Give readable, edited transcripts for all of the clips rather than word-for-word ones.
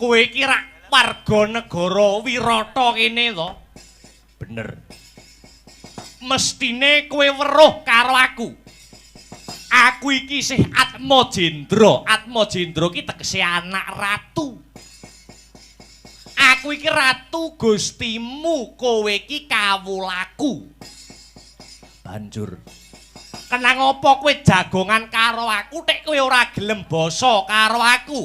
Kowe iki rak warga negara Wirata kene to. Bener. Mestine kowe weruh karo aku. Aku iki isih Atmajendra. Atmajendra ki tegese anak ratu. Aku iki ratu Gustimu, kowe iki kawulaku. Banjur kenang apa kowe jagongan karo aku nek kowe ora gelem basa karo aku.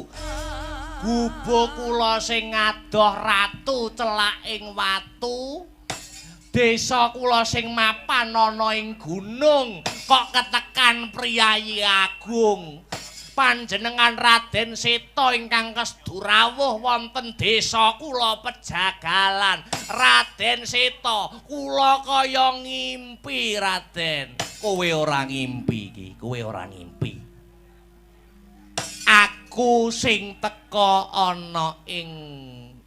Gubuk kula sing ngadoh ratu celak ing watu. Desa kula sing mapan ana ing gunung kok ketekan priyayi agung. Panjenengan Raden Seta ingkang kestu rawuh wonten desa kula Pejagalan. Raden Seta, kula kaya ngimpi Raden. Kowe ora ngimpi iki, kowe ora ngimpi. Aku sing teka ana ing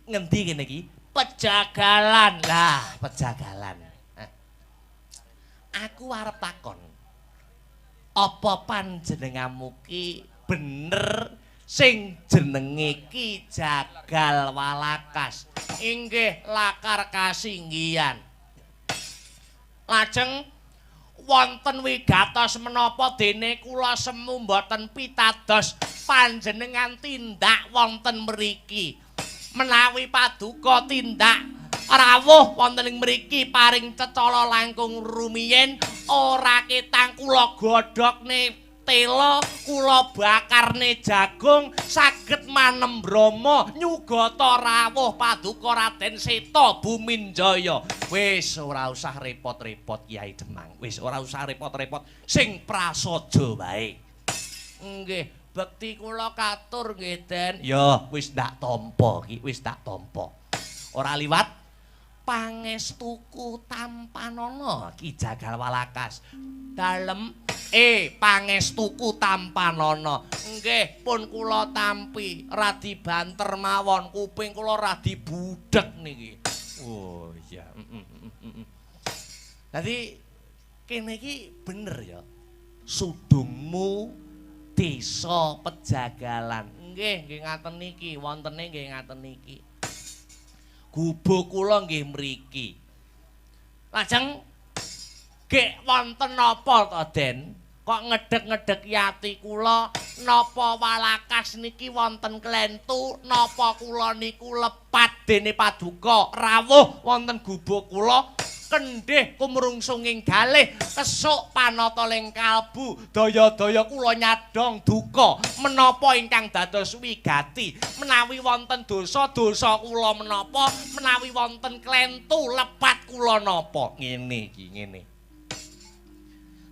ngendi kene iki? Pejagalan. Lah, Pejagalan. Aku arep takon. Apa panjenenganmu ki bener sing jenenge Ki Jagal Walakas? Inggih lakar kasinggihan. Lajeng wonten wigatos menapa dene kula semu mboten pitados panjenengan tindak wonten mriki. Menawi paduka tindak rawuh wonten ing mriki paring cecala langkung rumiyin ora ketang kula godhokne tela kula bakarne jagung saged manem Brama nyugata rawuh paduka Raden Seta Buminjaya. Wis ora usah repot-repot Kyai Demang, wis ora usah repot-repot, sing prasaja wae. Nggih, bekti kula katur nggih Den. Ya wis ndak tampa iki, wis tak tampa. Ora liwat pangestuku tampanana Ki Jagal Walakas. Dalem pangestuku tampanana. Nggih pun kula tampi radi banter mawon, kuping kula radi budhek niki. Oh iya. Dadi kene iki bener ya. Sudungmu desa Pejagalan. Nggih ngaten niki, wontene nggih ngaten niki. Gubuk kula nggih mriki. Lajeng gek wonten napa to Den? Kok ngedhek-ngedheki ati kula napa Walakas niki wonten klentu napa kula niku lepat dene paduka rawuh wonten gubuk kula kendhih kumrungsunging galih kesuk panata ling kalbu daya-daya kula nyadong duka menapa ingkang dados wigati menawi wonten dosa-dosa kula menapa menawi wonten klentu lepat kula napa ngene iki ngene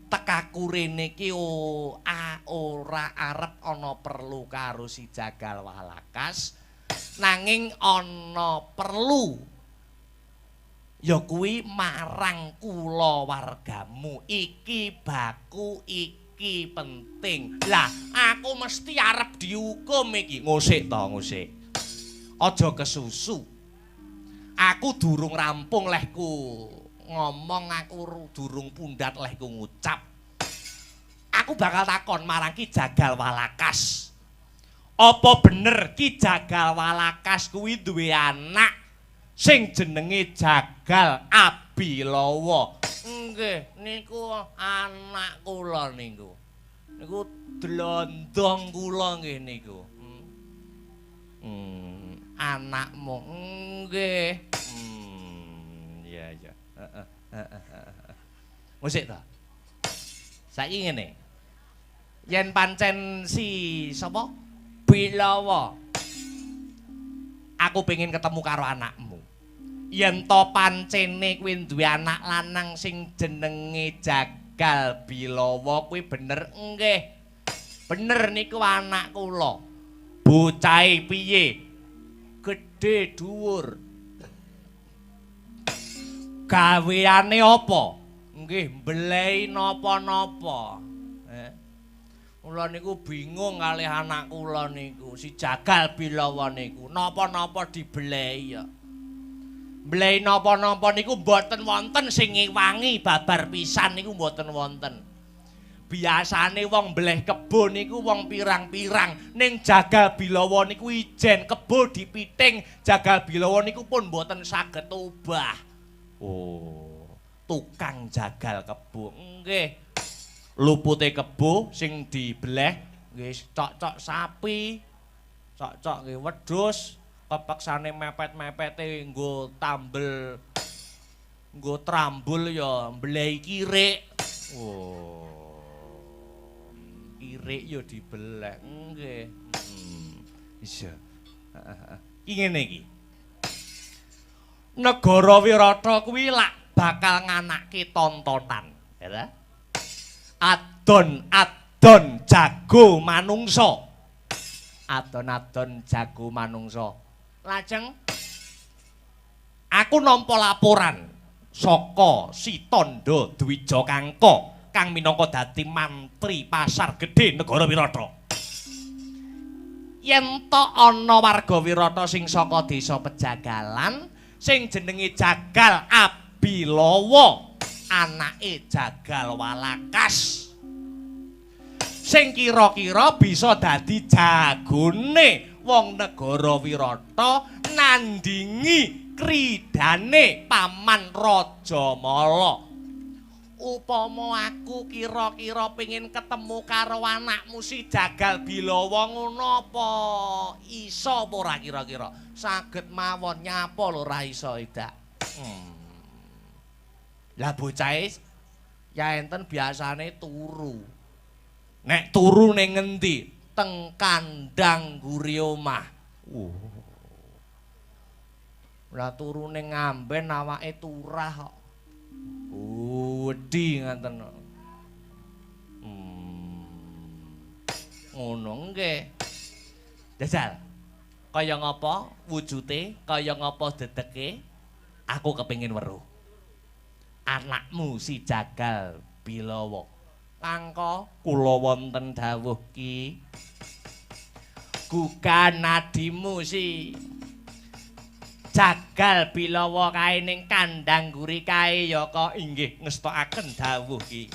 tekaku rene iki ora arep ana perlu karo si Jagal Walakas nanging ana perlu ya kuwi marang kula wargamu iki baku iki penting. Lah aku mesti arep dihukum iki. Ngusik to, ngusik. Aja kesusu. Aku durung rampung lehku ngomong, aku durung pundhat lehku ngucap. Aku bakal takon marang Ki Jagal Walakas. Apa bener Ki Jagal Walakas kuwi duwe anak sing jenenge Jagal Abilawa? Nggih, niku anak kula niku. Niku dlondong kula nggih niku. Anakmu. Nggih. Iya iya. Musik ta? Saiki ngene. Yen pancen si sapa? Bilawa. Aku pengen ketemu karo anakmu. Yen to pancene kuwi duwe anak lanang sing jenenge Jagal Bilawa kuwi bener nggih. Bener niku anak kula. Bocahe piye? Gedhe dhuwur. Gaweane apa? Nggih mblehi napa-napa. Kula niku bingung kalih anak kula niku, si Jagal Bilawa niku. Napa-napa diblehi ya. Mblehi napa-napa niku mboten wonten sing ngewangi babar pisan niku mboten wonten. biasane wong mbleh kebo niku wong pirang-pirang ning Jagal Bilawa niku ijen kebo dipiting Jagal Bilawa niku pun mboten saged obah. Oh, tukang jagal kebo nggih. Lupute kebo sing dibleh nggih cocok sapi, cocok nggih wedhus, kepeksane mepet-mepete nggo tambel nggo trambul ya mblehi kirik. Oh. Kirik ya dibelek nggih. Iya. Ki ngene iki. Negara Wirata kuwi lak bakal nganake tontonan, ya. Adon-adon jago manungsa. Adon-adon jago manungsa. Lajeng aku nampa laporan saka Si Tandha Dwija Kangka kang minangka dadi mantri Pasar Gedhe negara Wirata. Yen to ana warga Wirata sing saka desa Pejagalan sing jenenge Jagal Abilawa, anake Jagal Walakas. Sing kira-kira bisa dadi jagone wong negara Wirata nandingi kridane Paman Rajamala. Upama aku kira-kira pengin ketemu karo anakmu si Jagal Bilawa ngono apa iso apa ora kira-kira? Saged mawon nyapa lho ora iso Ida. Lah bocahe ya enten biasane turu. Nek turu ning ngendi? Teng kandang guri omah. Lah turu ning ngamben awake turah kok. Wedi ngaten. Ngono nggih. Jajal. Kaya ngapa wujute, kaya ngapa dedeke? Aku kepengin weruh. Anakmu si Jagal Bilawa. Kangka kula wonten dawuh ki. Gugan nadimu si Jagal Bilawa kae ning kandang guri kae ya kok inggih ngestokaken dawuh ki.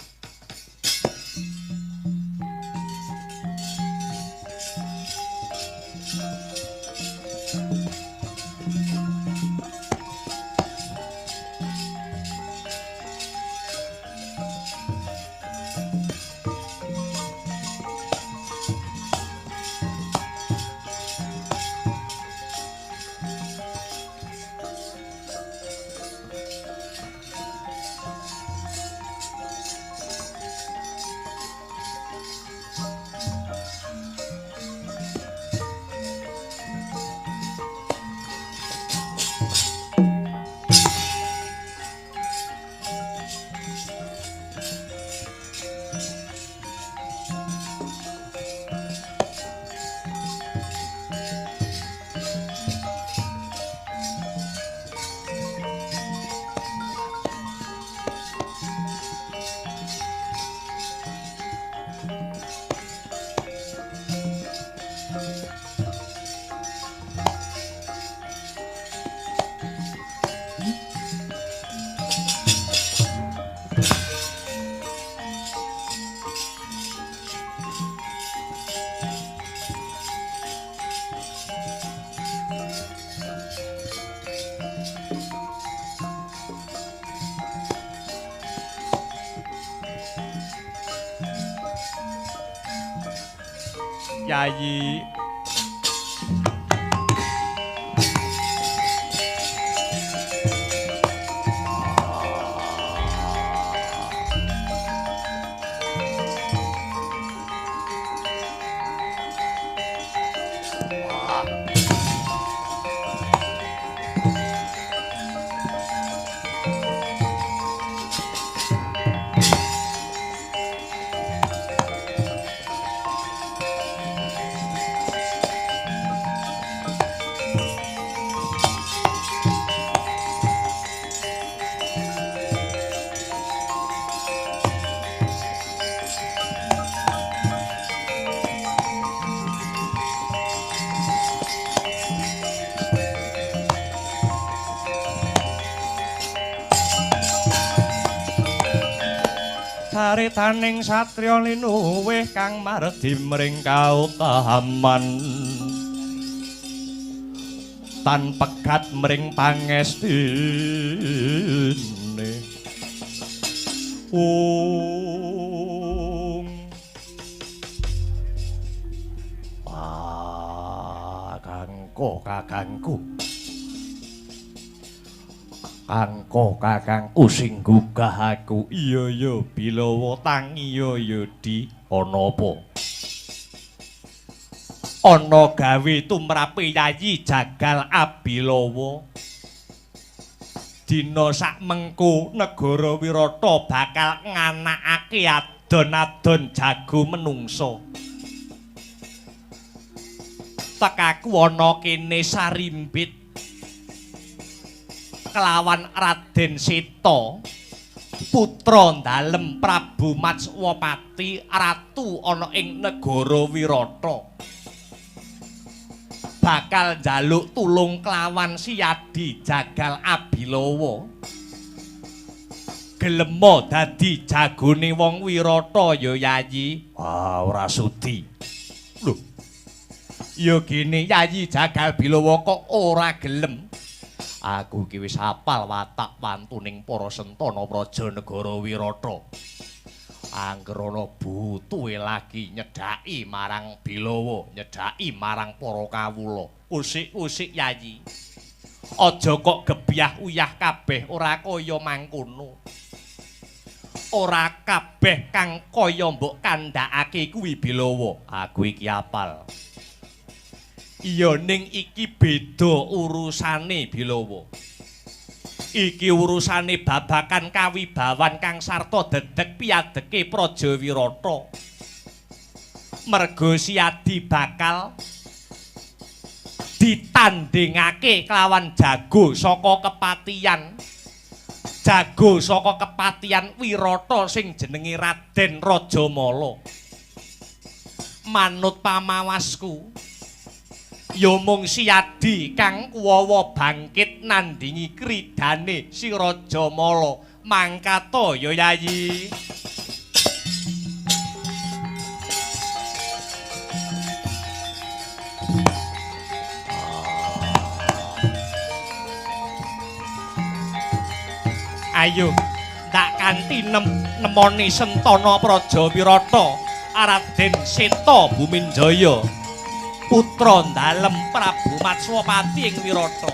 Yayi. caritaning satriya linuwih kang mardi mring kautaman tan pegat mring pangestine kakangku kakangku sing gugah aku iya ya Bilawa tangi ya di ana apa ana gawe tumrape Yayi Jagal Abilawa dina sakmengko negara Wirata bakal nganakake adon-adon jago menungso tekaku ana kene sarimbit kelawan Raden Seta putra dalem Prabu Matswapati ratu ana ing negara Wirata bakal njaluk tulung kelawan Siyadi Jagal Abilawa gelem dadi jagone wong Wirata ya Yayi ora sudi lho ya gene Yayi Jagal Bilawa kok ora gelem aku iki wis hafal watak wantuning para sentana praja negara Wirata. Angger ana butuhe lagi nyedhaki marang Bilawa, nyedhaki marang para kawula. Usik-usik Yayi. Aja kok gebyah uyah kabeh ora kaya mangkono. Ora kabeh kang kaya mbok kandhakake kuwi Bilawa. Aku iki hafal. Iya ning iki beda urusane Bilawa. Iki urusane babakan kawibawan kang sarta dedeg piadeke Praja Wirata. Merga Siyadi bakal ditandingake kelawan jago saka kepatihan. Jago saka kepatihan Wirata sing jenenge Raden Rajamala. Manut pamawasku ya mung Siyadi kang kuwawa bangkit nandingi kridane si Rajamala mangkata ya Yayi. Ayo ndak kanthi nemoni Sentana Praja Wirata Raden Seta Buminjaya putra dalem Prabu Matswapati ing Wirata.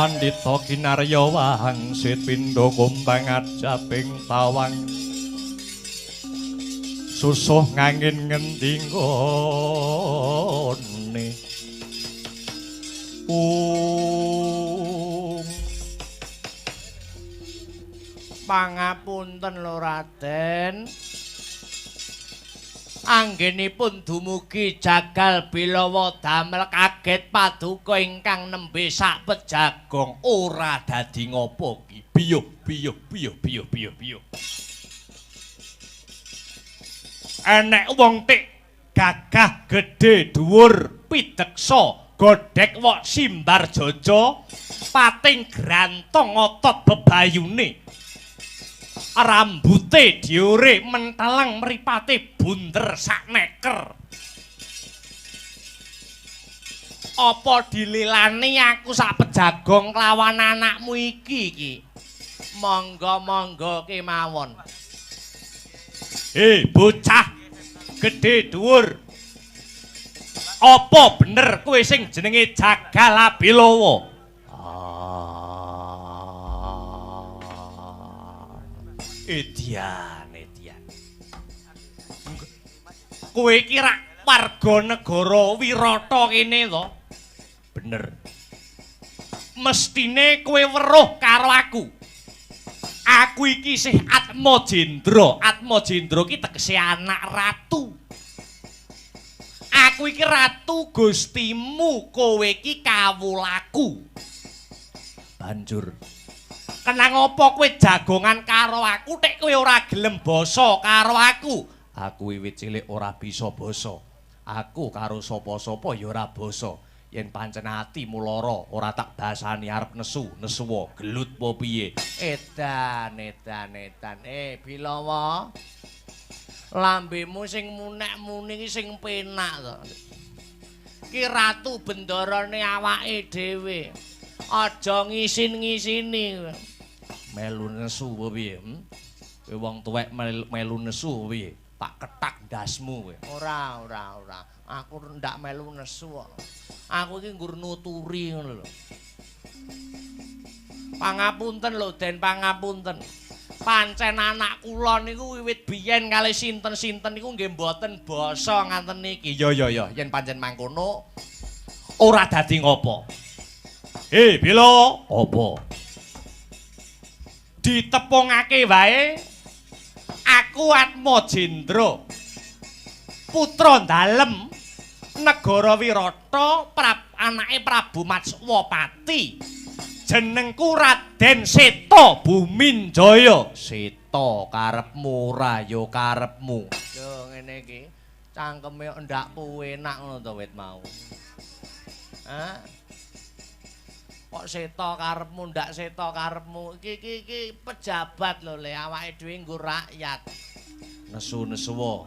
Pandita kinarya wangsit pindha kumbang ajaping tawang susuh ngangin ngendi nggone Pangapunten lho Raden. Anggenipun dumugi jagal Bilawa damel kaget paduka ingkang nembe sak pejagong ora dadi ngopo ki. Biyuh. Enek wong tik gagah gedhe dhuwur pideksa godhek wok simbar jaja pating grantong otot bebayune. Rambute diore mentelang mripate bunder sak neker. Apa dililani aku sak pejagong kelawan anakmu iki? Monggo kemawon. Bocah gedhe dhuwur. Apa bener kowe sing jenenge Jagal Bilawa? Edian. Kowe iki rak warga negara Wirata kene to? Bener. Mestine kowe weruh karo aku. Aku iki isih Atmajendra. Atmajendra ki tegese anak ratu. Aku iki ratu gustimu, kowe iki kawulaku. Banjur kenang apa kowe jagongan karo aku tek kowe ora gelem basa karo aku. Aku wiwit cilik ora bisa basa. Aku karo sapa-sapa ya ora basa. Yen pancen atimu lara ora tak basani arep nesuwa gelut apa piye. Edan. Bilawa. Lambemu sing munek-muni iki sing penak to. Ki ratu bendarane awake dhewe. Aja ngisin-ngisini. Melu nesu apa piye? Kowe wong tuwek melu nesu piye? Tak ketak ndasmu kowe. Ora. Aku ndak melu nesu kok. Aku iki nggur nuturi ngono lho. Pangapunten lho, Den, pangapunten. Pancen anak kula niku wiwit biyen kalih sinten-sinten niku nggih mboten basa nganten niki. Ya. Yen pancen mangkono ora dadi ngopo. Bilawa, apa? Ditepungake wae aku Atmajendra putra dalem negara Wirata anake Prabu Matswapati jenengku Raden Seta Buminjaya. Seta karepmu ora ya karepmu. Yo ngene iki cangkeme ndak puenak ngono to wit mau. Hah? Kok seta karepmu ndak seta karepmu iki pejabat lho le awake dhewe nggo rakyat. Nesu-nesuwa.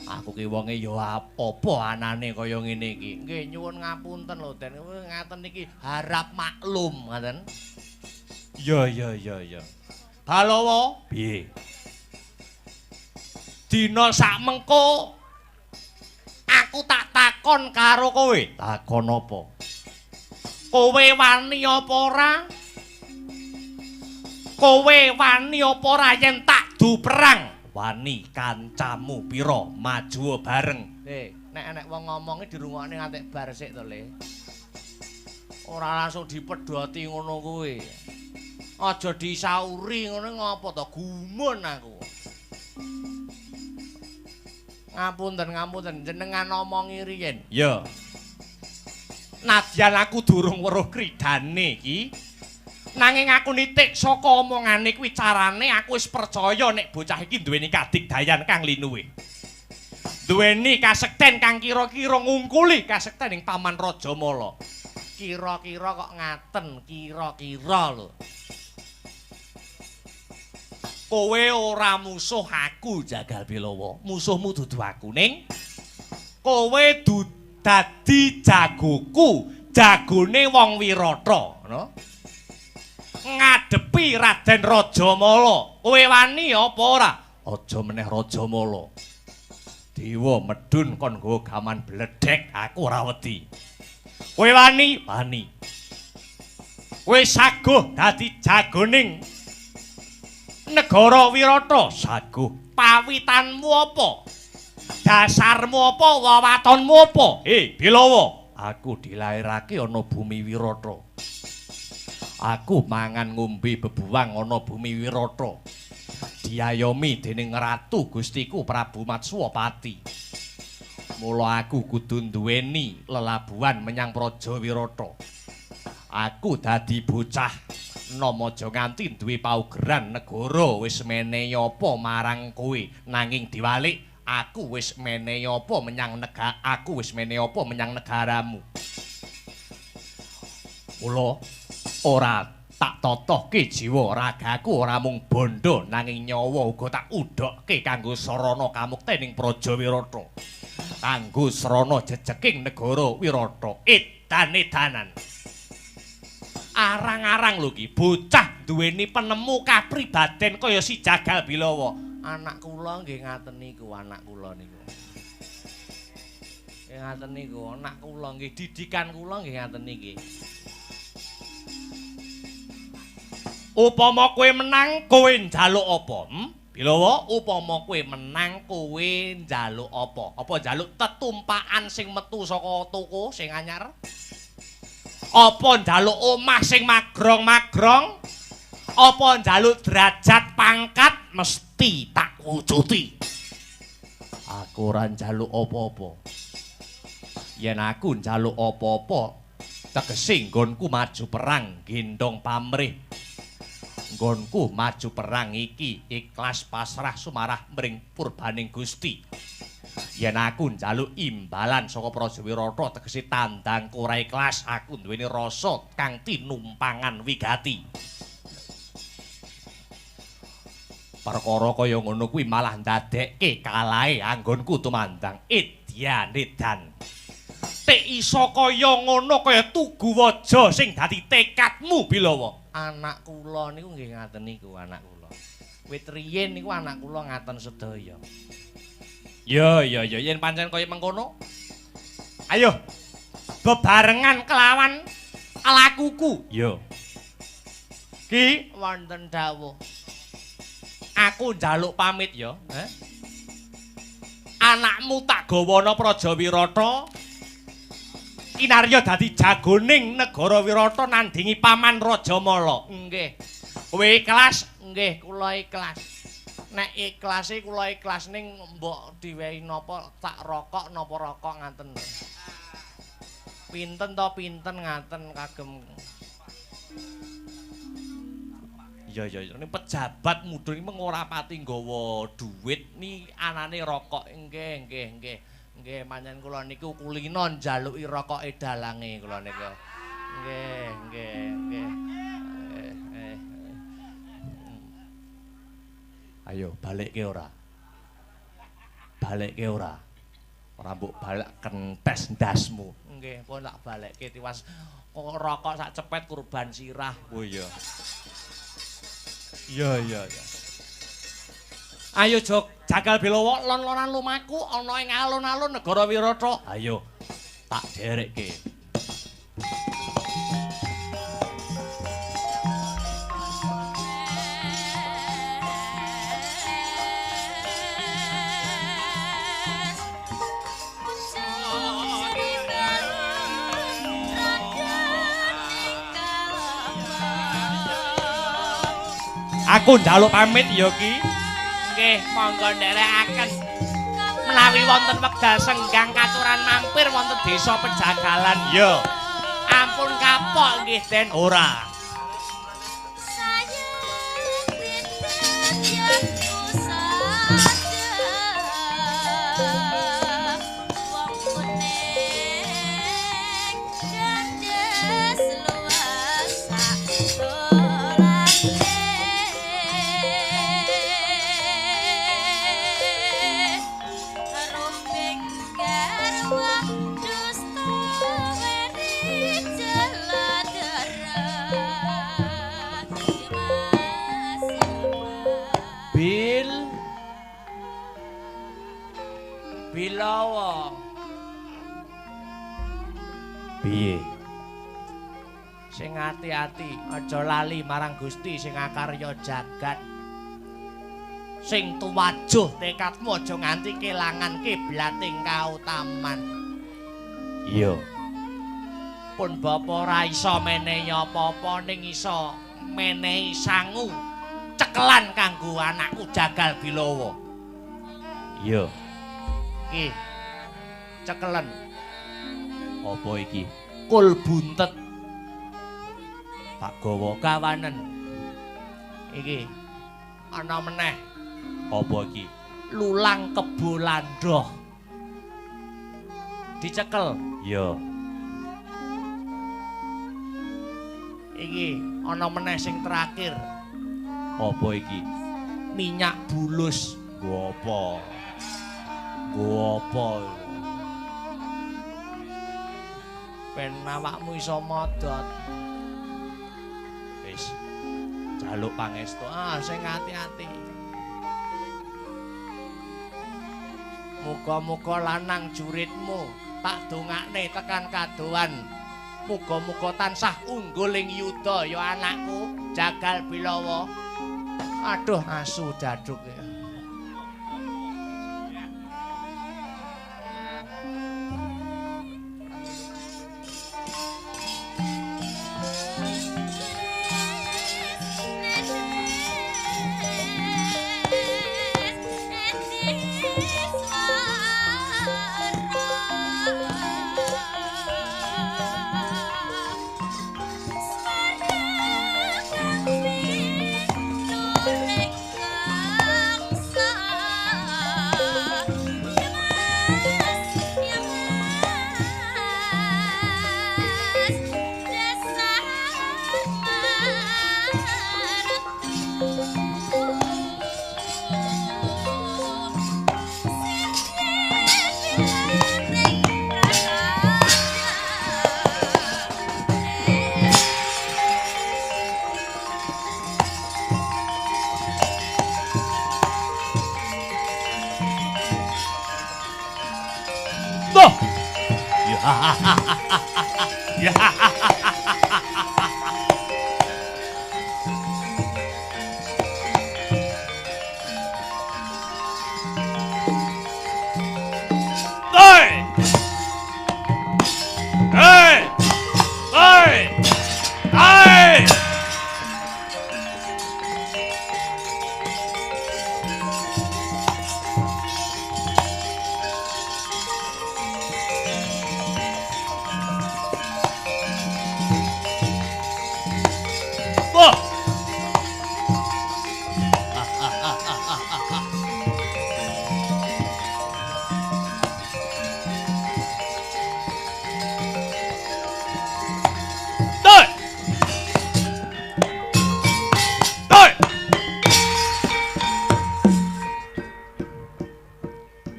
Aku ki wonge ya apa anane kaya ngene iki. Nggih nyuwun ngapunten lho Den, ngaten iki harap maklum ngaten. Ya. Bilawa, piye? Dina sakmengko aku tak takon karo kowe. Takon apa? Kowe wani apa ora? Kowe wani apa ora yen tak du perang? Wani kancamu pira maju bareng. Nek enek wong ngomongi dirungokne ngantek bar sik to, Le. Ora langsung dipedhoti ngono kuwi. Aja disauri ngono ngopo to, gumun aku. Ngapunten, jenengan omongi riyen. Ya. Nadyan aku durung weruh kridane iki. Nanging aku nitik saka omongane kuwi carane aku wis percaya nek bocah iki duweni kadigdayan kang linuwe. Duweni kasekten kang kira-kira ngungkuli kasekten ing Paman Rajamala. Kira-kira kok ngaten, kira-kira lho. Kowe ora musuh aku Jagal Bilawa. Musuhmu dudu aku ning kowe dadi jagoku, jagone wong Wirata, ngono. Ngadepi Raden Rajamala. Kowe wani apa ora? Aja meneh Rajamala. Dewa medun kon nggawa gaman bledhek, aku ora wedi. Kowe wani? Wani. Wis saguh dadi jagoning negara Wirata. Saguh. Pawitanmu apa? Dasarmu apa? Wawatonmu apa? Bilawa, aku dilairake ana bumi Wirata. Aku mangan ngombe bebuwang ana bumi Wirata. Diayomi dening ratu Gustiku Prabu Matswapati. Mula aku kudu nduweni lelabuhan menyang Praja Wirata. Aku dadi bocah nom aja nganti duwe paugeran negara wis menehi apa marang kowe nanging diwalik aku wis menehi apa menyang negaramu. Mula ora tak totohke jiwa ragaku ora mung bondo nanging nyawa uga tak udhokke kanggo sarana kamuktening Praja Wirata. Kanggo srana jejeking negara Wirata. Edan-edanan. Arang-arang lho ki, bocah duweni penemu kapribaden kaya si Jagal Bilawa. Anak kula nggih ngaten niku, anak kula niku. Nggih ngaten niku, anak kula nggih didikan kula nggih ngaten niki. Upama kowe menang, kowe njaluk apa? Bilawa, upama kowe menang, kowe njaluk apa? Apa njaluk tetumpakan sing metu saka toko sing anyar? Apa njaluk omah sing magrong-magrong? Apa njaluk derajat pangkat mesti tak wujuti. Aku ora njaluk apa-apa. Yen aku njaluk apa-apa, tegese nggonku maju perang gendong pamrih. Nggonku maju perang iki ikhlas pasrah sumarah mring purbaning Gusti. Yen aku njaluk imbalan saka Praja Wirata tegese tandangku ora ikhlas, aku duweni rasa kang tinumpangan wigati. Perkara kaya ngono kuwi malah ndadekke kalahe anggonku tumandang Edyan-edan. Tek iso kaya ngono kaya Tugu Waja sing dadi tekadmu Bilawa. Anak kula niku nggih ngaten niku, anak kula. Wit riyin niku anak kula ngaten sedaya. Ya, yen pancen kaya mengkono. Ayo. Bebarengan kelawan lakuku. Ya. Ki Wonten dawuh. Aku njaluk pamit ya, Anakmu tak gawana Praja Wirata. Kinarya dadi jagoning negara Wirata nandingi Paman Rajamala. Nggih. Kowe ikhlas? Nggih, kula ikhlas. Nek ikhlase kula ikhlas ning mbok diwehi napa tak rokok napa rokok ngaten. Pinten to pinten ngaten kagem. Ya ini pejabat mudhun iki mung ora pati nggawa dhuwit ni anane rokok. Nggih. Nggih, pancen kula niku kulina njaluki rokoke dalange kula niku. Nggih. Ayo balikke ora? Balikke ora? Ora mbok balik kentes ndasmu. Nggih, pun tak balikke tiwas rokok sak cepet kurban sirah. Oh iya. Iya. Ayo Jagal Bilawa lon-lonan lumaku ana ing alun-alun negara Wirata. Ayo tak derekke. Aku njaluk pamit ya Ki. Nggih, monggo nderekaken. Menawi wonten wekdal senggang katuran mampir wonten desa Pejagalan. Ya. Ampun kapok nggih, Den. Ora. Bilawa. Piye? Sing ati-ati, aja lali marang Gusti sing akarya jagat. Sing tuwajuh tekadmu aja nganti kelangan kiblating kautaman. Iya. Pun bapa ora iso menehi apa-apa ning iso menehi sangu cekelan kanggo anakku Jagal Bilawa. Iya. Iki cekelan. Apa iki? Kul buntet. Tak gawa Gawanen. Iki ana meneh. apa iki? Lulang Kebo Landhoh. Dicekel. Iya. Iki ana meneh sing terakhir. Apa iki? Minyak bulus. Nggo apa? Nggo apa? Ben awakmu iso modot. Wis. Jaluk pangestu. Sing ati-ati. Muga-muga lanang juritmu tak dongakne tekan kadohan. Muga-muga tansah unggul ing yuda ya anakku Jagal Bilawa. Aduh asu jaduk ya.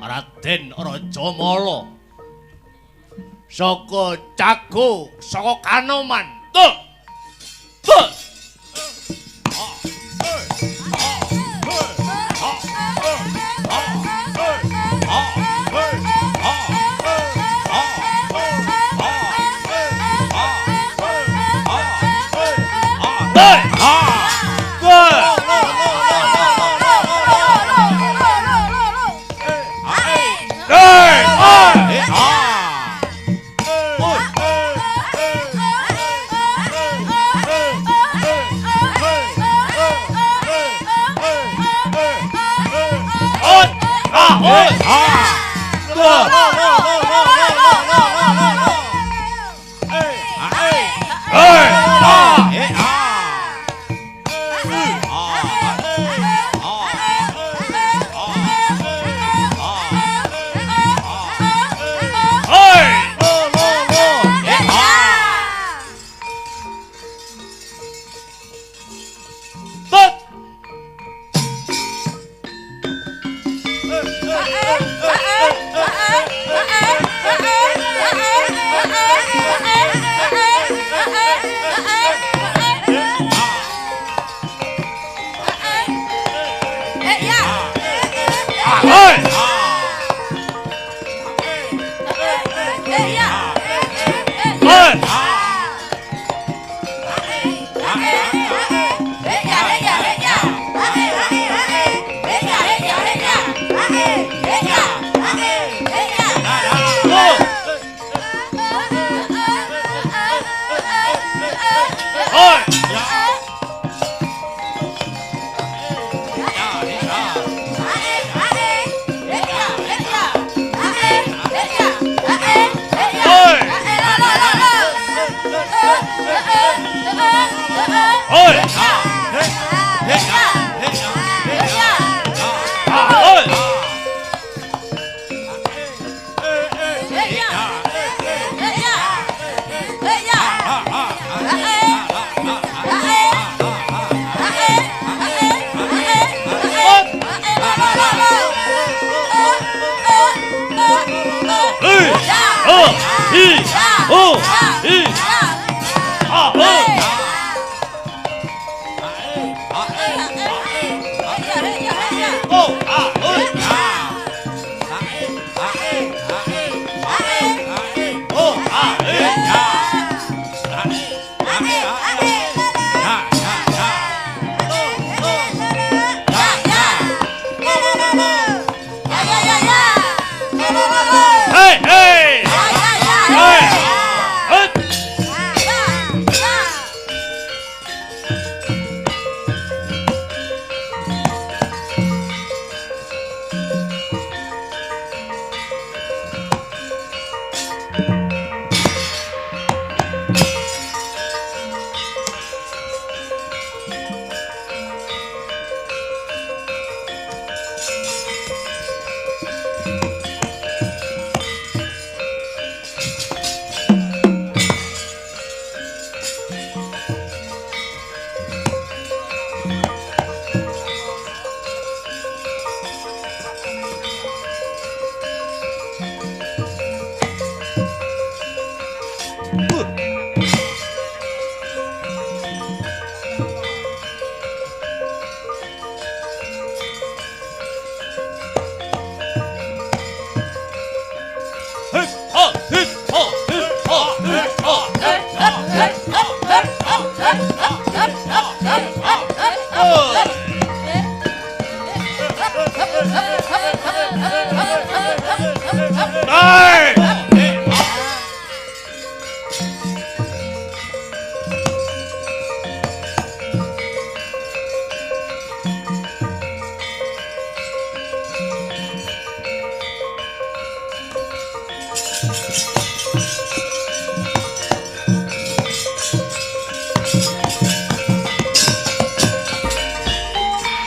Raden Rajamala saka Cago saka Kanoman.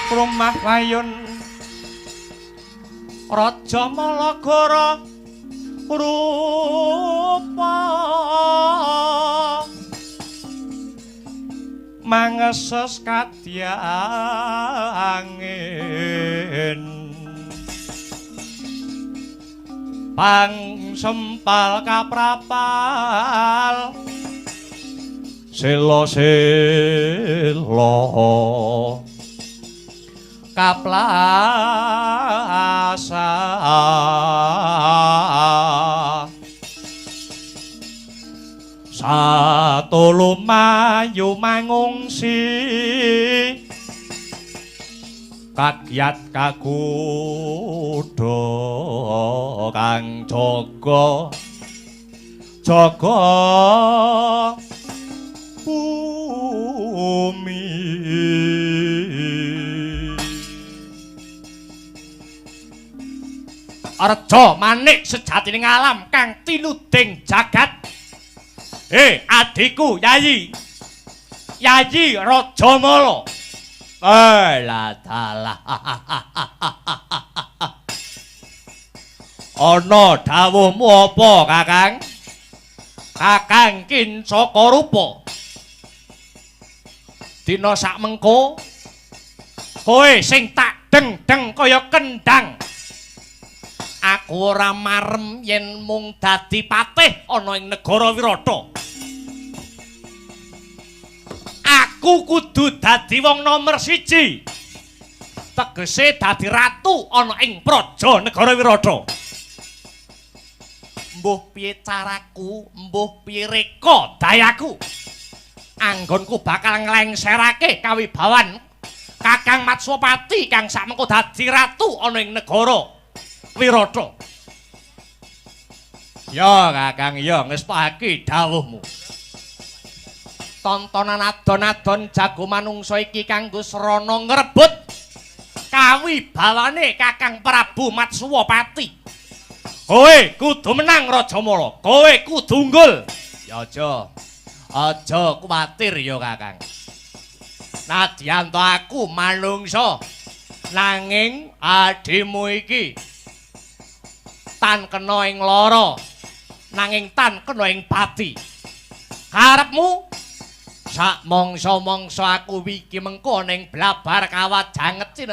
Rumah Wayun Raja Malagara rupa mangeses kadyangin pang sempal kaprapal selo kaplasa satu lumayu mangungsi kagyat kakudo kang jaga bumi Arja manik sejatining alam kang tinuding jagat. Adikku Yayi Rajamala. Lah dalah. Ana dawuhmu apa, Kakang? Kakang Kincaka Rupa. Dina sakmengko kowe sing tak deng-deng kaya kendhang. Aku ora marem yen mung dadi patih ana ing negara Wirata. Aku kudu dadi wong nomor 1. Tegese dadi ratu ana ing praja negara Wirata. Mbuh piye caraku, mbuh piye reka dayaku. Anggonku bakal nglengserake kawibawan Kakang Matswapati kang samengko dadi ratu ana ing negara Wirata. Ya Kakang, ya ngestake dawuhmu. Tontonan adon-adon jago manungsa iki kanggo srana ngrebut kawibawane Kakang Prabu Matswapati. Kowe kudu menang Rajamala, kowe kudu unggul. Ya aja kuwatir ya Kakang. Nadyan to aku manungsa nanging adimu iki tan kena ing lara nanging tan kena ing pati. Karepmu sak mangsa-mangsa aku iki mengko ning blabar kawat janget